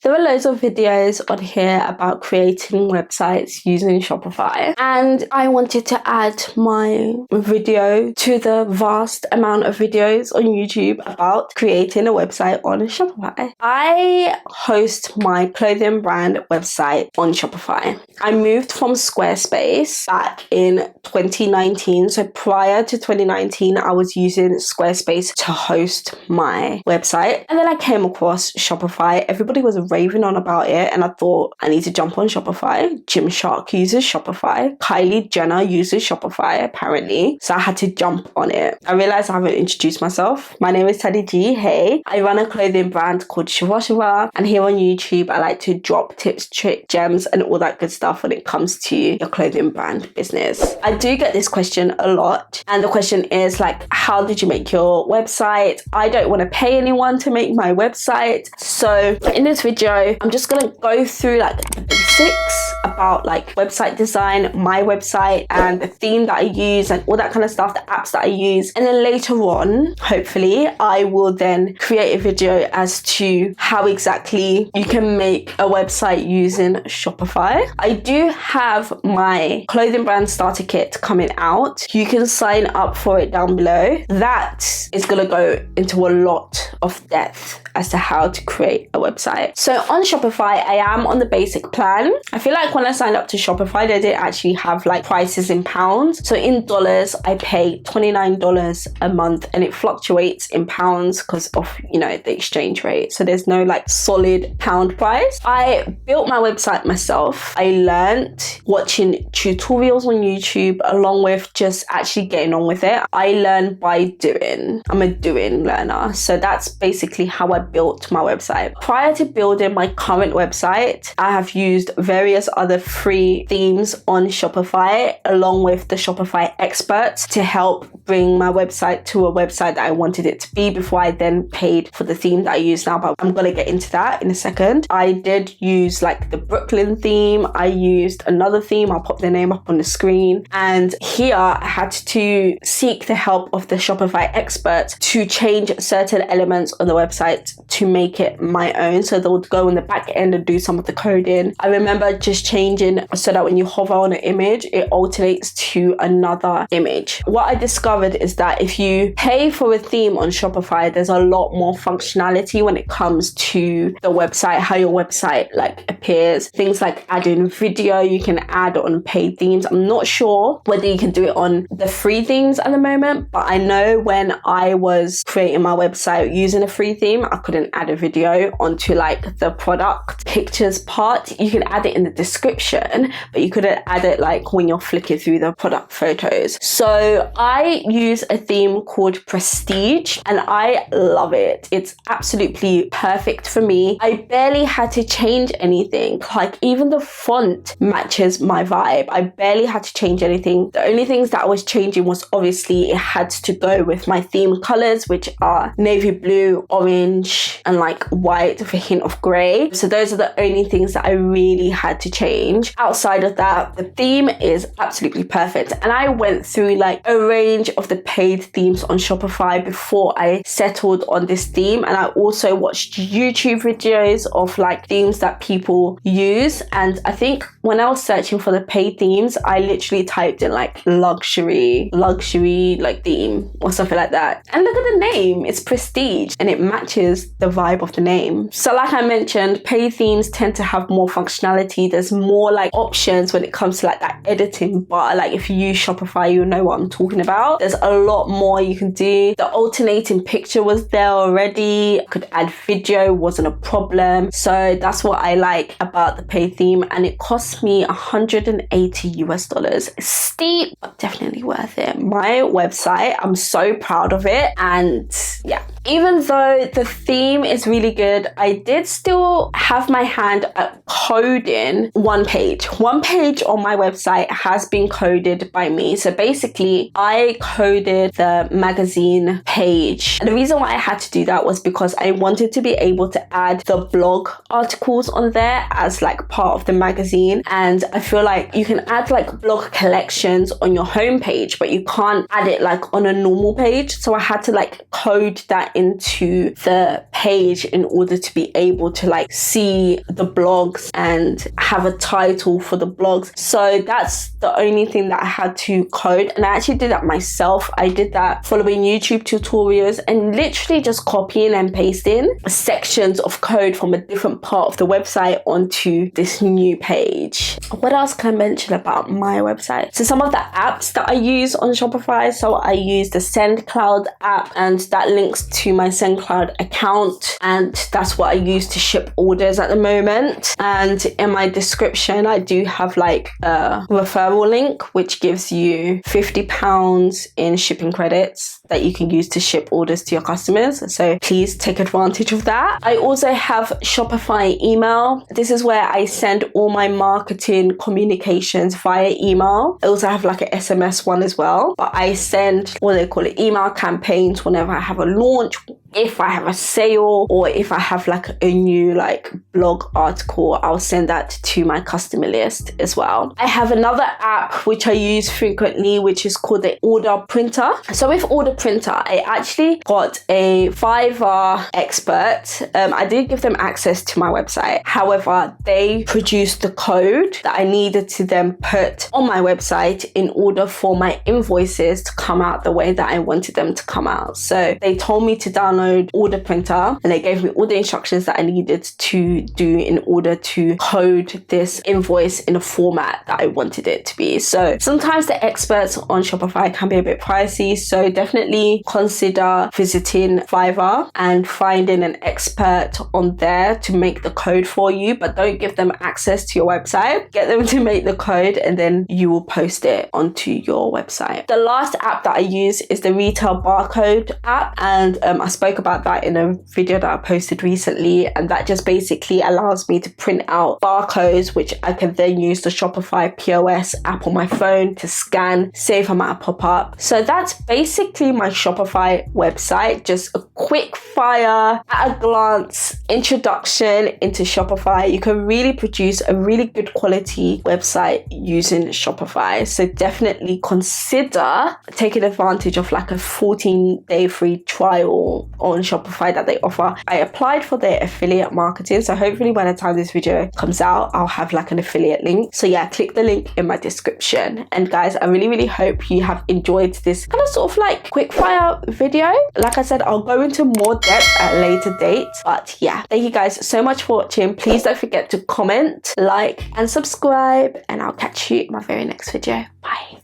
There are loads of videos on here about creating websites using Shopify, and I wanted to add my video to the vast amount of videos on YouTube about creating a website on Shopify. I host my clothing brand website on Shopify. I moved from Squarespace back in 2019. So prior to 2019, I was using Squarespace to host my website. And then I came across Shopify. Everybody was raving on about it, and I thought I need to jump on Shopify. Gymshark uses Shopify. Kylie Jenner uses Shopify apparently, so I had to jump on it. I realized I haven't introduced myself. My name is Teddy G. Hey, I run a clothing brand called Shiva, and here on YouTube I like to drop tips, tricks, gems and all that good stuff when it comes to your clothing brand business. I do get this question a lot, and the question is like, how did you make your website? I don't want to pay anyone to make my website, so in this video I'm just gonna go through like the basics about like website design, my website, and the theme that I use and all that kind of stuff, the apps that I use. And then later on, hopefully, I will then create a video as to how exactly you can make a website using Shopify. I do have my clothing brand starter kit coming out. You can sign up for it down below. That is gonna go into a lot of depth as to how to create a website. So on Shopify, I am on the basic plan. I feel like when I signed up to Shopify, they didn't actually have like prices in pounds. So in dollars, I pay $29 a month, and it fluctuates in pounds because of, you know, the exchange rate. So there's no like solid pound price. I built my website myself. I learned watching tutorials on YouTube along with just actually getting on with it. I learn by doing. I'm a doing learner. So that's basically how I built my website. Prior to building my current website, I have used various other free themes on Shopify along with the Shopify experts to help bring my website to a website that I wanted it to be before I then paid for the theme that I use now, but I'm gonna get into that in a second. I did use like the Brooklyn theme. I used another theme. I'll pop the name up on the screen. And here I had to seek the help of the Shopify experts to change certain elements on the website to make it my own. So they would go in the back end and do some of the coding. I remember just changing so that when you hover on an image, it alternates to another image. What I discovered is that if you pay for a theme on Shopify, there's a lot more functionality when it comes to the website, how your website like appears. Things like adding video, you can add on paid themes. I'm not sure whether you can do it on the free themes at the moment, but I know when I was creating my website using a free theme, I couldn't add a video onto like the product pictures part. You can add it in the description, but you couldn't add it like when you're flicking through the product photos. So I use a theme called Prestige, and I love it. It's absolutely perfect for me. I barely had to change anything. Like even the font matches my vibe. I barely had to change anything. The only things that I was changing was obviously it had to go with my theme colors, which are navy blue, orange, and like white with a hint of gray. So those are the only things that I really had to change. Outside of that, the theme is absolutely perfect. And I went through like a range of the paid themes on Shopify before I settled on this theme. And I also watched YouTube videos of like themes that people use. And I think when I was searching for the paid themes, I literally typed in like luxury like theme or something like that. And look at the name, it's Prestige, and it matches the vibe of the name. So like I mentioned, paid themes tend to have more functionality. There's more like options when it comes to like that editing bar. Like if you use Shopify, you know what I'm talking about. There's a lot more you can do. The alternating picture was there already. I could add video, wasn't a problem. So that's what I like about the paid theme, and it cost me $180. Steep, but definitely worth it. My website, I'm so proud of it, and yeah. Even though the theme is really good, I did still have my hand at coding one page. One page on my website has been coded by me. So basically, I coded the magazine page. And the reason why I had to do that was because I wanted to be able to add the blog articles on there as like part of the magazine. And I feel like you can add like blog collections on your homepage, but you can't add it like on a normal page. So I had to like code load that into the page in order to be able to like see the blogs and have a title for the blogs. So that's the only thing that I had to code, and I actually did that myself. I did that following YouTube tutorials and literally just copying and pasting sections of code from a different part of the website onto this new page. What else can I mention about my website? So some of the apps that I use on Shopify. So I use the Sendcloud app, and that links to my Sendcloud account, and that's what I use to ship orders at the moment. And in my description I do have like a referral link which gives you £50 in shipping credits that you can use to ship orders to your customers, so please take advantage of that. I also have Shopify email. This is where I send all my marketing communications via email. I also have like an SMS one as well, but I send what they call it, email campaigns, whenever I have a launch, if I have a sale, or if I have like a new like blog article, I'll send that to my customer list as well. I have another app which I use frequently, which is called the Order Printer. So with Order Printer, I actually got a Fiverr expert. I did give them access to my website. However, they produced the code that I needed to then put on my website in order for my invoices to come out the way that I wanted them to come out. So they told me to download Order Printer, and they gave me all the instructions that I needed to do in order to code this invoice in a format that I wanted it to be. So sometimes the experts on Shopify can be a bit pricey, so definitely consider visiting Fiverr and finding an expert on there to make the code for you, but don't give them access to your website. Get them to make the code and then you will post it onto your website. The last app that I use is the Retail Barcode app, and I spoke about that in a video that I posted recently, and that just basically allows me to print out barcodes which I can then use the Shopify POS app on my phone to scan, save them at a pop-up. So that's basically my Shopify website, just a quick fire at a glance introduction into Shopify. You can really produce a really good quality website using Shopify, so definitely consider taking advantage of like a 14-day free trial on Shopify that they offer. I applied for their affiliate marketing, so hopefully by the time this video comes out I'll have like an affiliate link. So yeah, click the link in my description. And guys, I really hope you have enjoyed this kind of sort of like quick fire video. Like I said, I'll go into more depth at a later date, but yeah, thank you guys so much for watching. Please don't forget to comment, like and subscribe, and I'll catch you in my very next video. Bye.